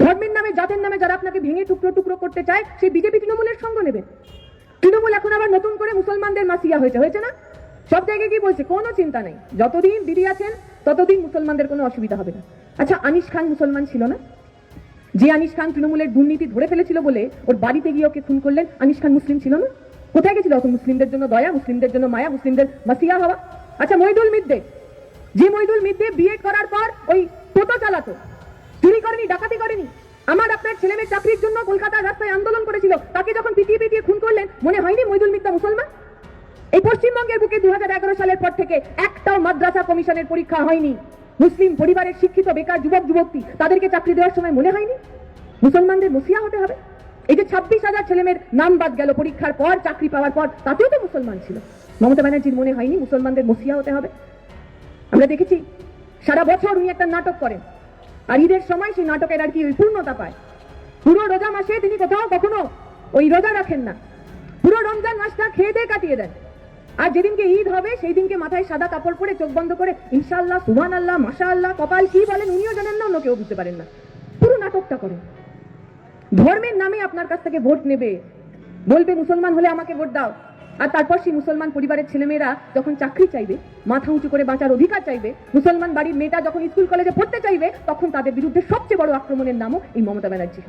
ধর্মের নামে, জাতের নামে যারা আপনাকে ভেঙে টুকরো টুকরো করতে চায়, সেই বিজেপি তৃণমূলের সঙ্গ নেবে। তৃণমূল এখন আবার নতুন করে মুসলমানদের মাসিয়া হয়েছে না? সব জায়গায় কি বলছে, কোনো চিন্তা নেই, যতদিন দিদি আছেন ততদিন মুসলমানদের কোনো অসুবিধা হবে না। আচ্ছা, আনিস খান মুসলমান ছিল না? যে আনিস খান তৃণমূলের দুর্নীতি ধরে ফেলেছিল বলে ওর বাড়িতে গিয়ে ওকে খুন করলেন, আনিস খান মুসলিম ছিল না? কোথায় গেছিল তখন মুসলিমদের জন্য দয়া, মুসলিমদের জন্য মায়া, মুসলিমদের মাসিয়া হওয়া? আচ্ছা, মহিদুল মিদ্দে, যে মহিদুল মিদ্দে বিয়ে করার পর ওই টোটো চালাতো, চুরি করেনি, ডাকাতি করেনি, আমার আপনার ছেলে মেয়ের চাকরির জন্য কলকাতার রাস্তায় আন্দোলন করেছিল, তাকে যখন পিটিয়ে পিটিয়ে খুন করলেন, মনে হয়নি মহিদুল মিদ্দা মুসলমান? এই পশ্চিমবঙ্গের বুকে 2011 সালের পর থেকে একটাও মাদ্রাসা কমিশনের পরীক্ষা হয়নি। মুসলিম পরিবারের শিক্ষিত বেকার যুবক যুবতী, তাদেরকে চাকরি দেওয়ার সময় মনে হয়নি মুসলমানদের মসিয়া হতে হবে? এই যে 26,000 ছেলেমেয়ের নাম বাদ গেল পরীক্ষার পর, চাকরি পাওয়ার পর, তাতেও তো মুসলমান ছিল। মমতা ব্যানার্জির মনে হয়নি মুসলমানদের মসিয়া হতে হবে? আমরা দেখেছি সারা বছর উনি একটা নাটক করেন, আর ঈদের সময় সেই নাটকের আর কি ওই পূর্ণতা পায়। পুরো রোজা মাসে তিনি কোথাও কখনো ওই রোজা রাখেন না, পুরো রমজান মাসটা খেয়ে দিয়ে কাটিয়ে দেন। আর যেদিনকে ঈদ হবে সেই দিনকে মাথায় সাদা কাপড় পরে চোখ বন্ধ করে ইনশাআল্লাহ, সুবহানাল্লাহ, মাশাআল্লাহ, কপাল কি বলেন উনিও জানেন না, অন্য কেউ বুঝতে পারেন না। পুরো নাটকটা করেন। ধর্মের নামে আপনার কাছ থেকে ভোট নেবে, বলবে মুসলমান হলে আমাকে ভোট দাও, আর তারপর সেই মুসলমান পরিবারের ছেলেমেয়েরা যখন চাকরি চাইবে, মাথা উঁচু করে বাঁচার অধিকার চাইবে, মুসলমান বাড়ির মেয়েটা যখন স্কুল কলেজে পড়তে চাইবে, তখন তাদের বিরুদ্ধে সবচেয়ে বড় আক্রমণের নামও এই মমতা ব্যানার্জি।